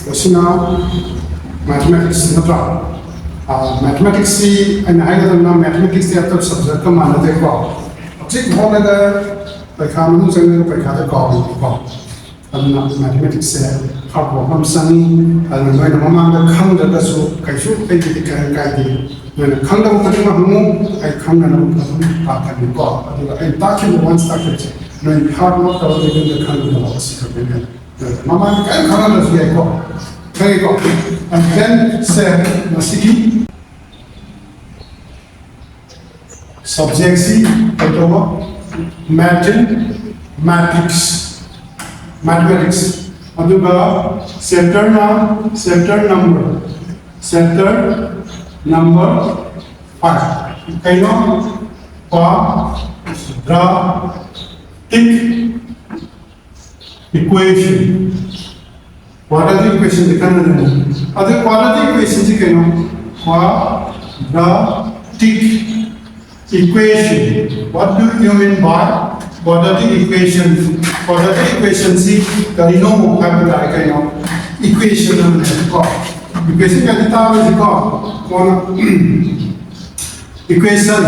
Osina mathematics natra mathematics si ana haga na mathematics ya to subject ka mana de ko object hola ga paikha manu jang ga paikha de ko ana mathematics se ha ko ham sani ana mai na mama ga khang da su kai su kai de kai de na khang da ko ma mu ai khang na mu ta ta ni ko ai ta ki one start che no in hard not ka de ga khang da si ka de mama kai khang da su ai ko very good. And then say Masiki subject C mathematics aduga center number 5 kaino quadratic equation. Quadratic equation दिखाना है। अगर quadratic equation जी कहना quadratic equation. What do you mean by quadratic equation? Quadratic equation जी करीनो मुख्य बताया कहना equation हम है को equation क्या दिखता है जी को कौन equation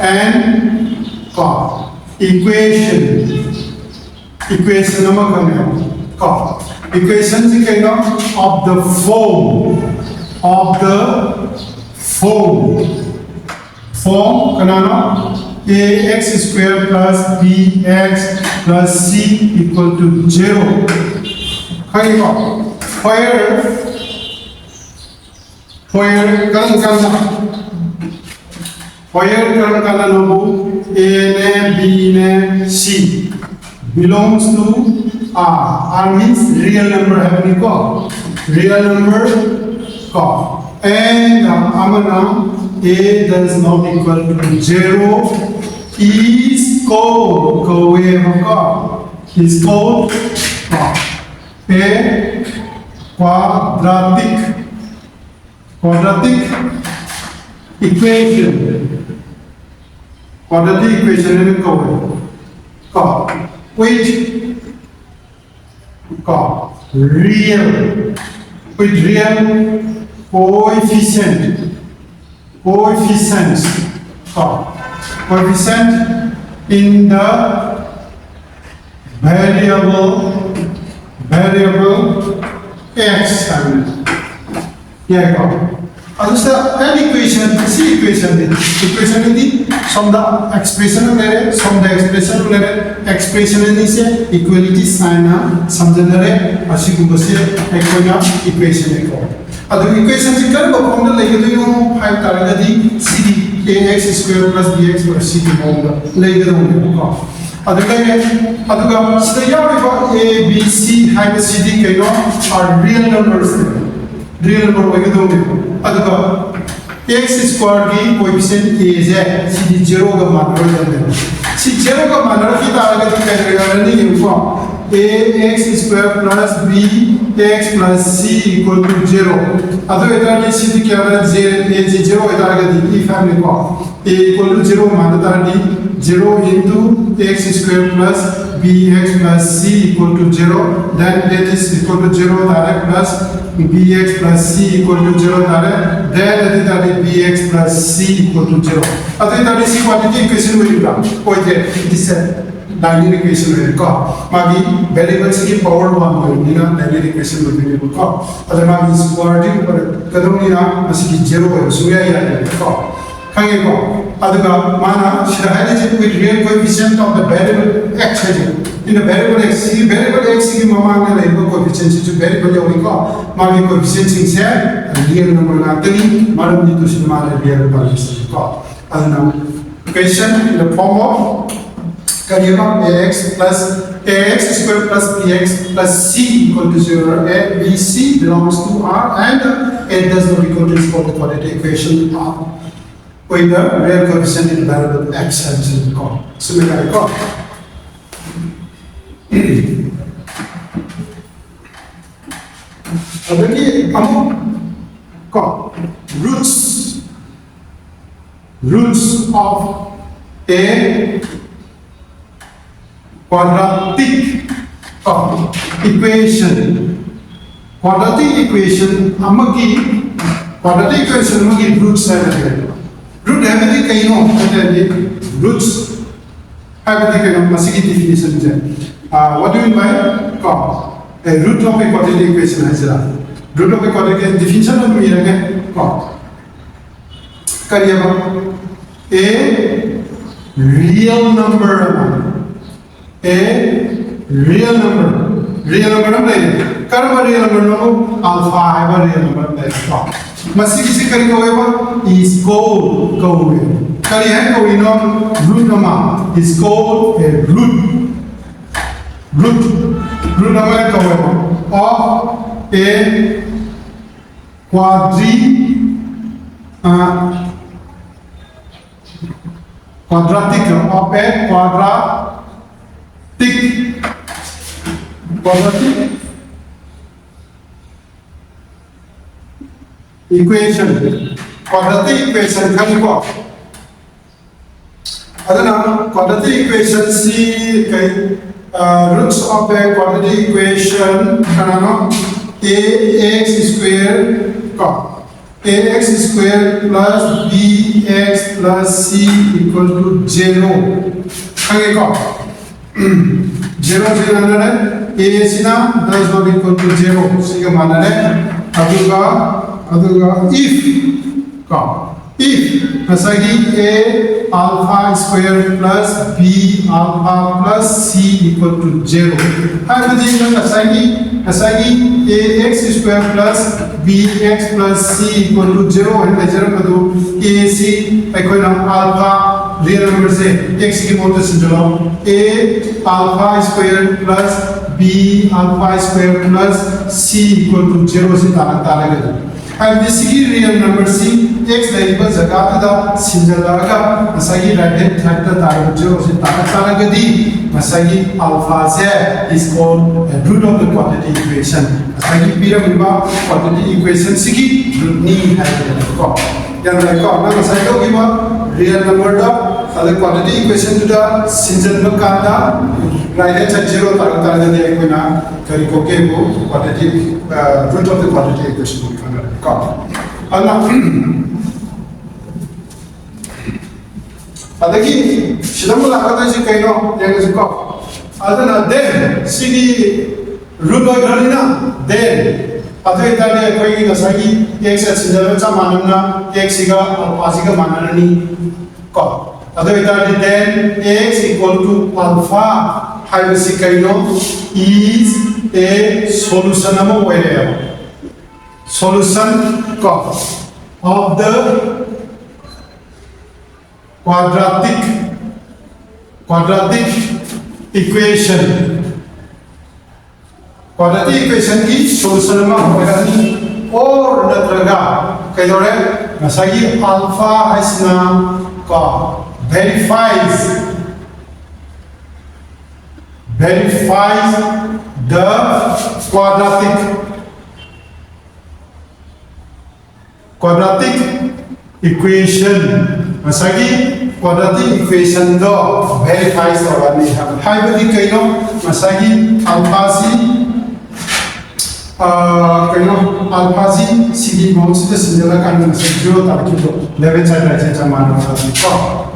and को equation नमक हमने को equation is kind of the form kanana ax square plus bx plus c equal to 0 kaino where kan no a ne b ne c belongs to R means real number happening ko real number ko and amana a does not equal to 0 is called a quadratic equation which real coefficient in the variable x. An equation, C equation in the some the expression in this equality sign some generate equation equation ax square plus bx plus c a b c are real numbers. Real number x square की coefficient a है सी 0 का मान सी 0 का मान की तारीख तो कैसे नहीं uniform ax square plus bx plus c equal to 0 अतो इतना नहीं सी क्या है 0 इतना का दी ई फैमिली को a equal to 0 मान तारा दी 0 into x square plus bx plus c equal to 0 then that is equal to 0 direct plus bx plus c equal to 0 direct then that is bx plus c equal to 0 अतो इतना नहीं सी quadratic equation में लिखा कोई दे this linear equation है का मागी variables की power 1 में निना linear equation में लिखा का अगर मागी quadratic पर कदम निना मसी 0 है सुया या का खाएं को अदगा माना शहर जे with real coefficient of the variable x है in the variable x की मामा ने लेको coefficient जो variable है उनका मागी coefficient से real number ना तनी मालूम नहीं तो सिमारे real values का अदना equation in the form of ax square plus bx plus c equal to 0 a b c belongs to r and a does not equal to is called the quadratic equation r with the real coefficient in the variable x has been called. So we got it. Roots of a quadratic equation quadratic equation amagi roots hai root hai kaino roots hai kaino masigi definition je what do you mean by a root of a quadratic equation hai jara root of a quadratic definition of me rage kariya a real number real number nahi karma real number no alpha hai real number nahi masi kisi kari ko is called kari hai ko ino root nama is called a root nama ko of a quadratic of a quadratic equation kan ko adana quadratic equation si kai roots of a quadratic equation kanano ax square ko ax square plus bx plus c equal to 0 kage ko 0 na a sina does not equal to 0 siga manane aduga if nasagi a alpha square plus b alpha plus c equal to 0 habadi nasagi ax square plus bx plus c equal to 0 and 0 kadu a c akoina alpha real number se x ki mode sinjalo a alpha square plus b alpha square plus c equal to 0 se tara and this is real number c x variable jaga da sinjalaga masagi right hand side ta tara 0 se tara gadi masagi alpha z is called a root of the quadratic equation masagi piramidba quadratic equation sigi root ni hai ko yan like ko na masagi ko giba real number da the quadratic equation to the sinjalba kanda right hand side 0 tara gadi koina kari ko ke ko quadratic root of the quadratic equation ko Allah adagi shidamula kata ji kaino yang ji ko adana then sigi root of galina then adai tane koi na sagi x sinjalo cha manamna x ga alpha siga manani ko adai tane then x equal to alpha haibasi kaino is a solution amo where solution of the quadratic equation की solution में होगा और नत्रगा कहीं masagi alpha hasna का verifies the quadratic equation masagi quadratic equation do verifies or ni haibadi kaino masagi alpha si kaino alpha si sigi mount se sinjala kan masagi 0 tarki do level side right side man ko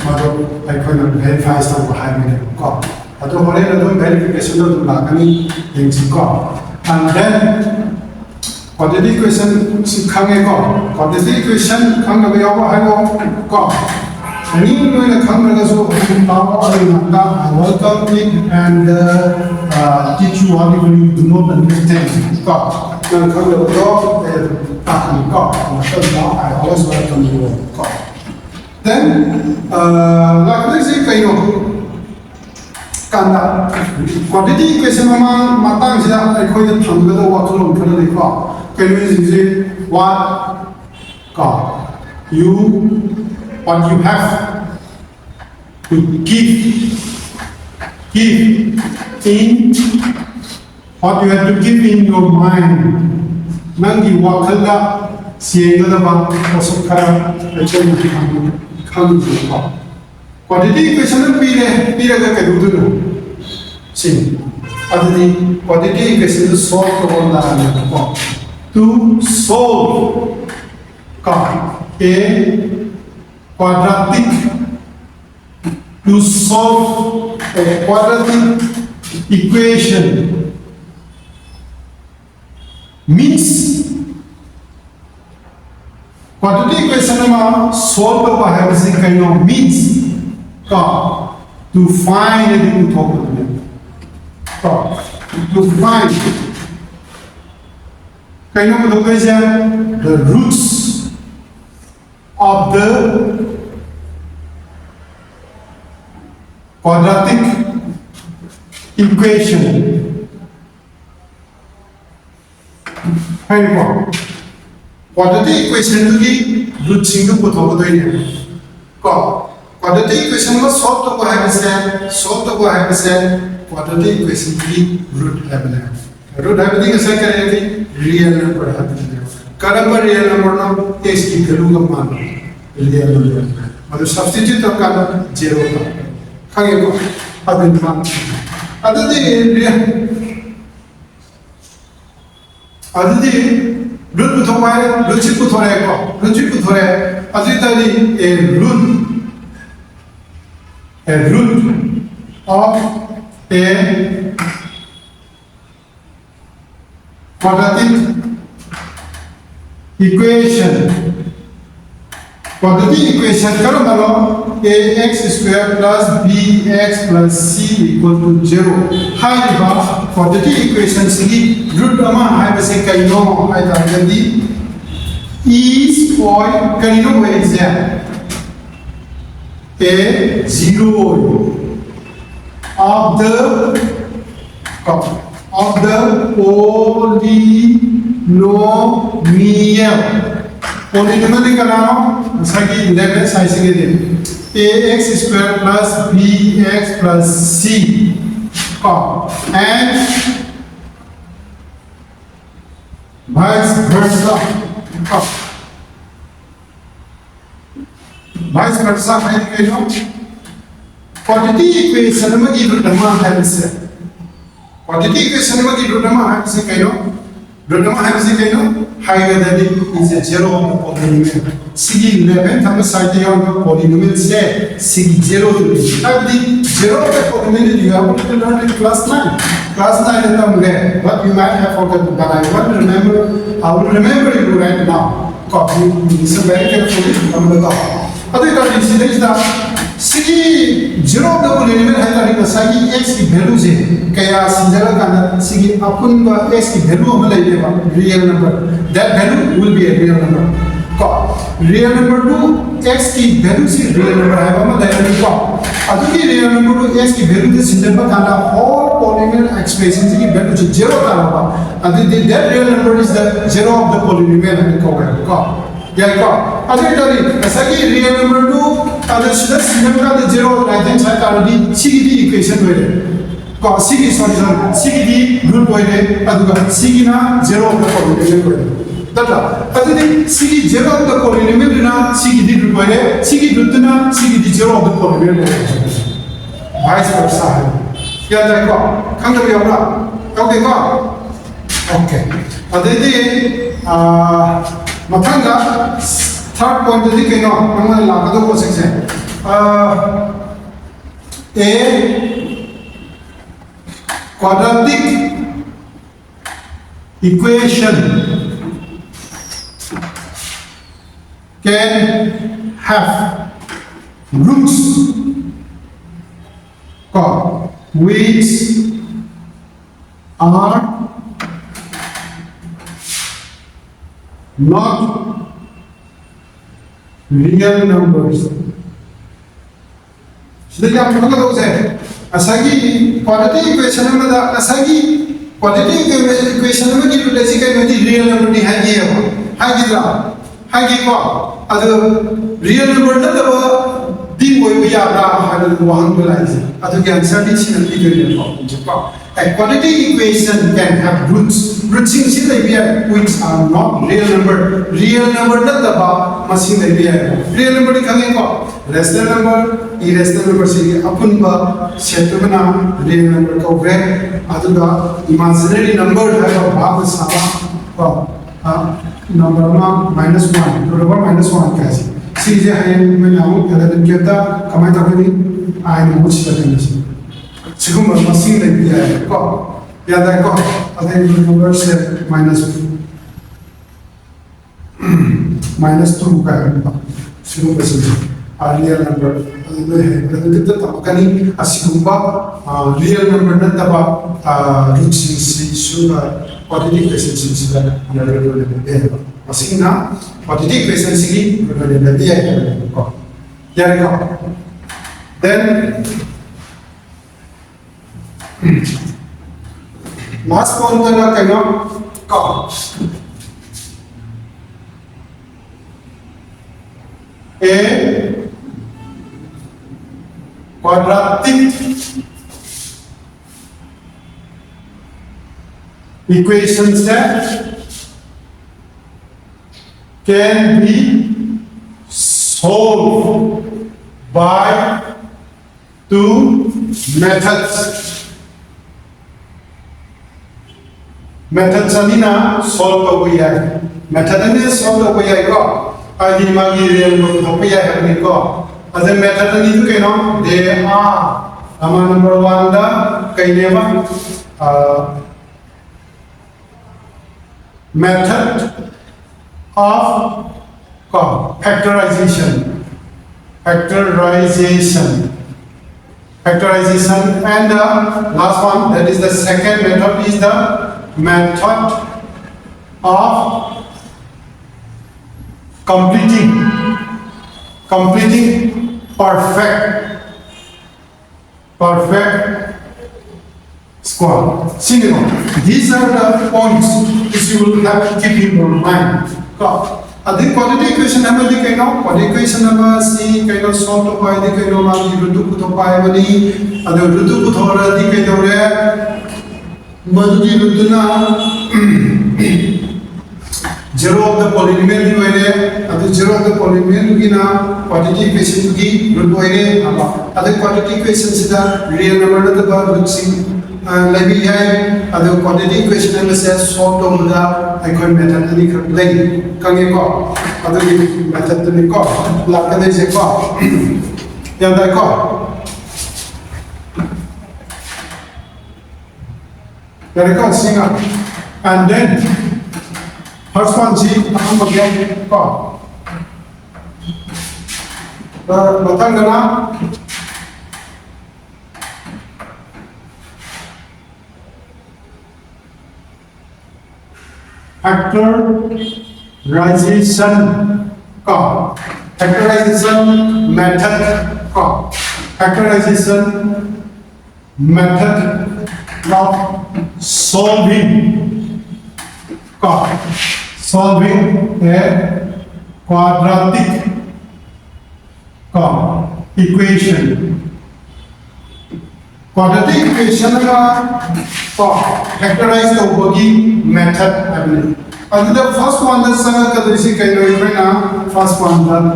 mado aikona verifies or haibadi ko ado hore do verification do lakani yengsi ko and then quadratic equation khangé ko quadratic equation khang ga yawa hayo ko ani noina khang ga so tawo alina I welcome it and teach you how you do not understand ko nan khang ga do ta ko so now I always welcome you ko then like this kaino kanda quadratic equation ma matang sida akhoi da thangga da wathulom khana ko can we say what you have to give in what you have to give in your mind nangi wakhala sienga da ba osokara echon khang ko quadratic equation pire ga ka du no sin adini quadratic equation solve ko na ko to solve a quadratic to solve a quadratic equation means quadratic equation solve means to find to find the roots of the quadratic equation. Quadratic equation की root single को थोड़ा तो ही है quadratic equation को solve तो को है quadratic equation की root है root है कैसे करेंगे real number है करंबर real number ना x की वैल्यू का मान real number मतलब substitute तो करना 0 का खागे को अब मान अदि root पुथोमाय root पुथोरे को root पुथोरे अदि ताली a root of a quadratic equation करो मानो ax square plus bx plus c equal to 0 high बा quadratic equation की root अमा हाई बसे कईनो हाई ताकि is point कईनो हुए exam a 0 of the polynomial का नाम सगी 11 साइज के दिन ax square plus bx plus c and vice versa है कि नो quadratic equation में की रूट नंबर है से quadratic equation में की रूट नंबर है से कहिनो रूट नंबर है से कहिनो higher than is a zero of the polynomial sigi 11 हम साइड यहाँ पर polynomial से sigi 0 तो अब दी 0 of the polynomial you have to learn in class 9 है तब मुझे what you might have forgotten but I want to remember I will remember you right now copy listen very carefully हम बताओ अभी तो इसी तरह sigi 0 of the polynomial है ताकि सगी x की वैल्यू से क्या सिंजरा का sigi अपन का x की वैल्यू हम ले लेगा real number that value will be a real number real number to x की वैल्यू से real number है हम ले लेगा अभी की real number to x की वैल्यू से सिंजरा का whole polynomial expression की वैल्यू से 0 का होगा अभी that real number is the 0 of the polynomial है को अभी तो ऐसा कि real number to other single का 0 right hand side का दी CGD equation हुए को CGD CGD root हुए अदुगा CGD ना 0 of the polynomial हुए तब other CGD 0 of the polynomial ना CGD root हुए CGD root ना CGD 0 of the polynomial हुए vice versa है याद रखो कंग भी होगा ओके को okay other Matanga third point दी के नो हमने लागतो को section a quadratic equation can have roots which are not real numbers. Jadi apa yang kita usah? Asagi quadratic equation में दा asagi quadratic equation में किधर लेसी का में real number नहीं है ये हो, है किधर? है कि क्या? अगर real number ना तब दिन कोई भी आपका हर वहाँ को लाइज़ अगर क्या आंसर नहीं चाहिए तो ये हो जितना a quadratic equation can have roots in which are not real number ना तब मशीन real number दिखाने को rational number irrational number से अपन बा क्षेत्र में ना real number को वे अदुगा imaginary number है वो भाग सारा number -1 root over -1 कैसे सी जे है मैं नाम एलेवन के ता कमाई तक नहीं आई नो मुझे पता नहीं सिकुम मशीन ले दिया है को याद है को अदे root over से -2 का है सिकुम बस real number है मतलब तो तमकनी असिकुम्बा real number न तबा root सी quadratic equation सी या ले है मशीन ना quadratic equation सी ले दिया है को यार को then last point का कहना को a quadratic equation set can be solved by two methods. Methods ani na solve to hoya method ani solve to hoya ko adi magi real to hoya hai ko other method ani to keno they are number 1 da kainema method of factorization and the last one that is the second method is the method of completing perfect square. Single. These are the points which you will have to keep in your mind. The quadratic equation number the kind of quadratic equation number C kind of solve to pi the kind of magi rutu to pi bani other rutu to thora the kind of madhuji rutuna zero of the polynomial di wale other zero of the polynomial gi na quadratic equation gi root wale other quadratic equation is the real number the root C maybe hai other quadratic equation number says solve to the icon method ani like kange ko other method ni ko lakane je ko yada ko yada ko singa and then first one ji hum again ko matang na factorization method of solving a quadratic equation का factorize the होगी method हमने and the first one that संग का दूसरी कहीं ना ना first one that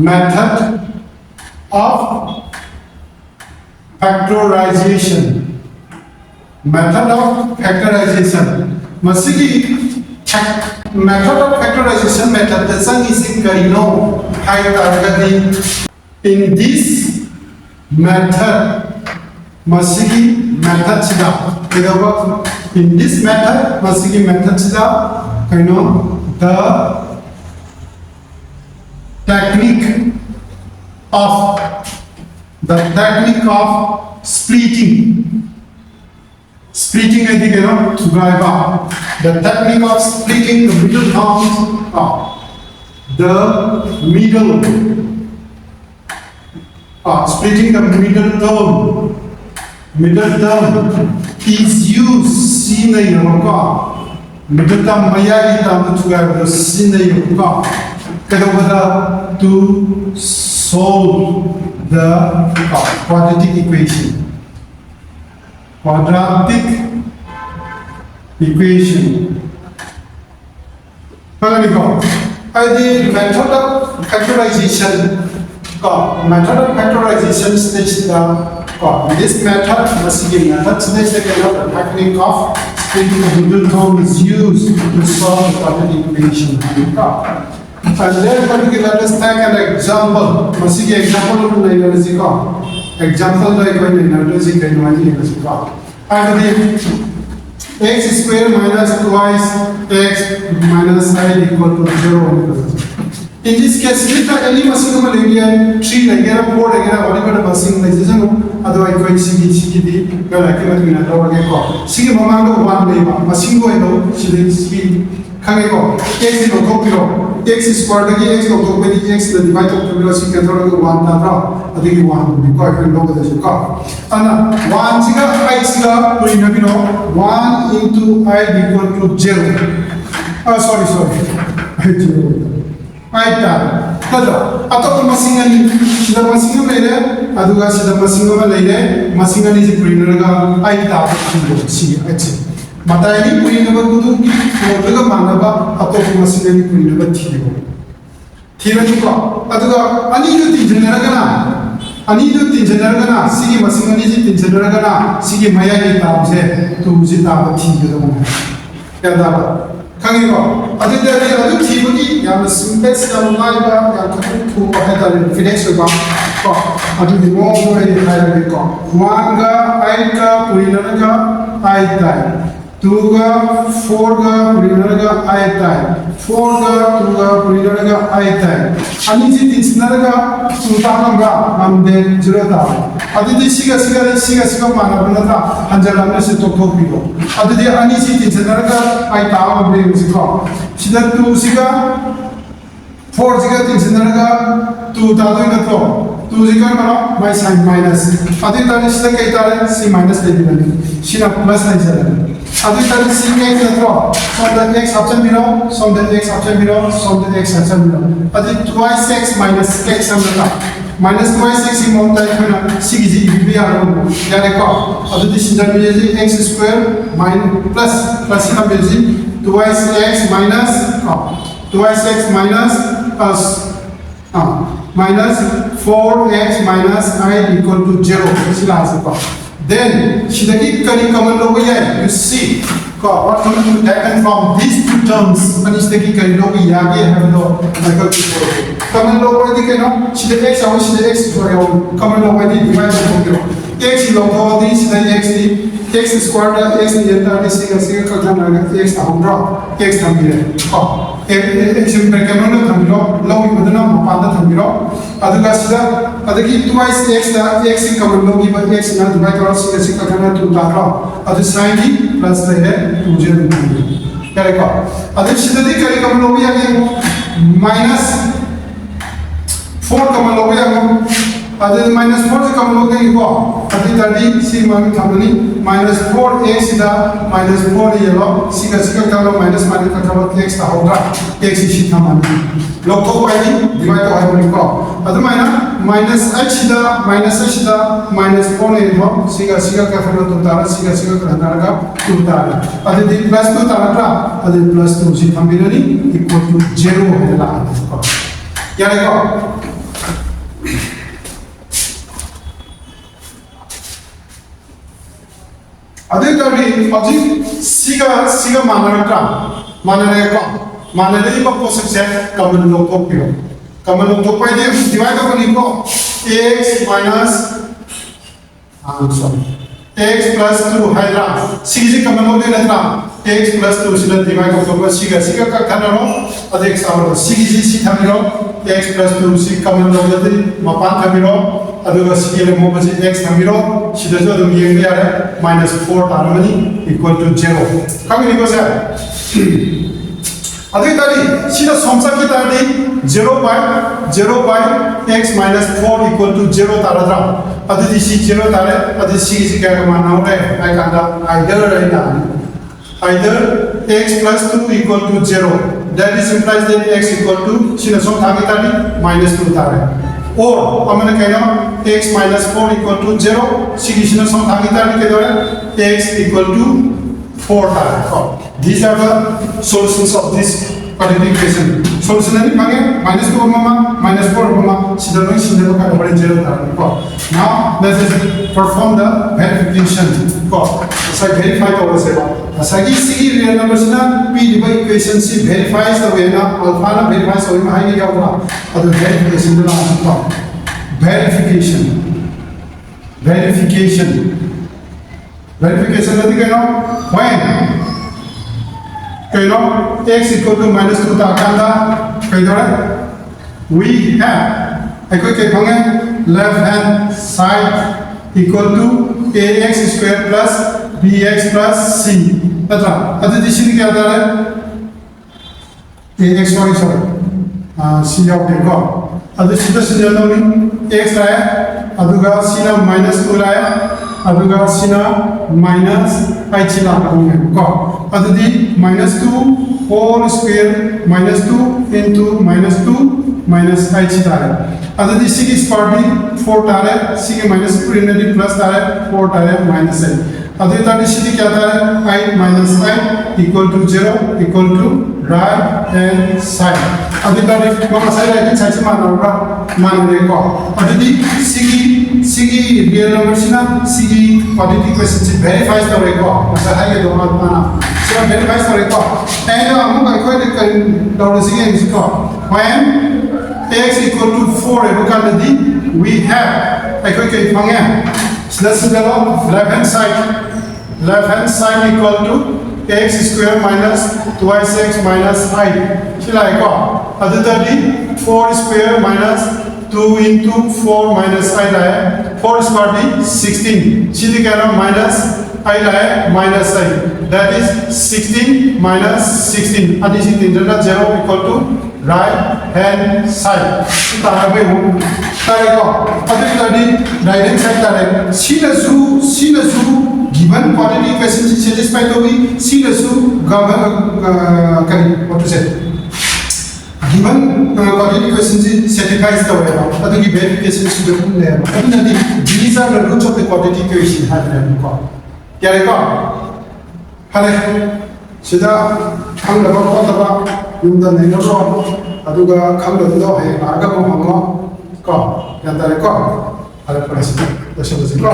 method of factorization मसीकी method of factorization method that संग इसी कहीं नो हाई तारगती in this method masigi method sida kedawa in this method masigi method sida kaino the technique of splitting I think the technique of splitting the middle terms splitting the middle term is used seen middle term mayagi term seen to solve the quadratic equation. The method of factorization stage this method must be method stage the technique of Middle term is used to solve the quadratic equation. And therefore, let us take an example. Masih example ni energy ka. Example tu ikut ni energy kan ni energy ka. And x square minus twice x minus I equal to 0. In this case, kita any machine में लेंगे 3 लेंगे ना 4 लेंगे ना whatever machine लेंगे जैसे अदवाई कोई सीगी दी मैं लाइक में तुम्हें ना लोग को सीगे ममांग को 1 नहीं बा machine को इनो सीगी खाने को x इनो तो किलो x square लगी x इनो तो पे दी x ले divide तो किलो सीगे थोड़ा को 1 ना था अभी की 1 भी कोई कोई लोग तो सीखा अना 1 सीगा I सीगा कोई ना kilo 1 into I equal to 0 sorry Aita, kada. Atau masing-masing, sida masing-masing lele, aduga sida masing-masing lele, masing-masing si printer ka aita kilo si aci. Mata ini printer ka kudu, kudu ka mana ba atau masing-masing printer ka tiyo. Tiyo juga. Aduga, ani itu tinjauan kana, ani itu tinjauan kana, sigi masing-masing si tinjauan kana, sigi maya kita se, tu si tahu tiyo dong. Ya tahu. Kami ko, adu dari adu tiba-tiba yang simpex yang lain ba yang tu ada dari financial ba, ko adu di mau mulai dari ko. One I ka purina ka I time, two ga four ga purina ka I time, four ga two ga purina ka I time. Ani si tinsna ka tu takam ba amde zero ta. Adu di siga mana benda ta anjalan nasi toko bigo. Adu di ani si tinsna ka I tahu beli musiko. Sida tu siga four siga tinsna ka tu tahu ingat lo. Tu siga mana my sign minus. Adu tadi sida kaya tadi si minus lagi beli. Sida plus lagi jalan. Adu tadi si x natro. Som the x option below. Som the x option below. Som the x option below. Adu twice x minus x amna. Minus twice x in multiply करना सीखी भी आ रहा हूँ यार देखो अब तो decision में जैसे x square minus plus का बेजी twice x minus twice x minus minus 4x minus I equal to 0 इसी लास्ट को then शिदगी करी कमल लोग ये you see what comes to happen from these two terms and शिदगी करी लोग ये आगे है तो मतलब कमल लोग ये दिखे ना शिदगी x और शिदगी x जो है कमल लोग ये divide हो गया x लोग तो दी शिदगी x square x ये तो दी सिगा का क्या ना x हमरा x हम भी है x ब्रैकेट में हम लोग बदलना मापादा हम अदुगा सिदा अदगी twice x दा x से कमल लोग ये x ना divide और सिगा का क्या ना तो तारा अदु sin ही plus ले 2 0 क्या लेगा अदु शिदगी करी कमल लोग ये minus 4 कमल लोग ये अदु minus 4 से कमल लोग ये को अदु 30 सी मान कमनी minus 4 x दा minus 4 ये लो सिगा का लो minus का लो x दा होगा x इसी था मान लोग तो वाली divide तो है बोली को अदु minus h दा minus 4 ये लो सिगा का फिर तो तारा सिगा का तारा का तो तारा अदु दी plus तो तारा का अदु plus तो उसी था बिरनी equal to 0 है ला क्या लेगा अदे तभी अजी सिगा मानने को प्रोसेस से कमन लोग को पियो कमन लोग तो पहले डिवाइड कर लिखो x minus x plus 2 है ना सिगी कमन लोग दे लेना x plus 2 सिला डिवाइड कर सिगा का करना लो अदे एक्साम्पल सिगी सी था मिलो x plus 2 सी कमन लोग दे मापान था मिलो अदुगा सिगे मो बजे x था मिलो सिदा जो दम ये यार minus 4 तारमनी equal to 0 कमी निको से अदे ताली सिदा समसा की ताली 0 by x minus 4 equal to 0 तारा था अदे दिसी 0 तारे अदे सिगी क्या माना हो रहा है I can either x plus 2 equal to 0 that is implies that x equal to सिदा सम थागे ताली minus 2 तारे or हमने कहना x minus 4 equal to 0 सिगिशन सम थागिता के द्वारा x equal to 4 Tara these are the solutions of this quadratic equation. Solution is minus 2 minus 4 0 Now let us perform the verification. So verify the real numbers P equation C verifies the way alpha verifies the way verification when x equal to minus 2 we have left hand side equal to ax square plus bx plus c. That's right. That is the ax sorry c of the god. That is the x aduga c minus 2 aduga c minus I Adadi minus 2 whole square minus 2 into minus 2 minus I chita. Adadi sig is party 4 tare sig minus 2 plus tare 4 tare minus I. Adadi tadi sig kya tare I minus I equal to 0 equal to right hand side. Adadi tadi mama side I chachi mana ko. Adadi sig real number sina sig quadratic equation verifies the record. Masa hai do mana. So verifies the record. And when x equal to 4 we have let's develop left hand side equal to x square minus twice x minus I. Other 4 square minus 2 into 4 minus I 4 square 16. Minus I minus I. That is 16 minus 16. And this is 0 equal to right hand side. Right hand side. See the given quantity equation satisfied to be see the what to say. Given quadratic equation satisfies the way. Verification these are the roots of the quadratic equation. Sida Kangaba Kotaba, Yunda Nenoro, Aduga Kangado, Argamo, Yandareko, Alapas, the Shabaziko.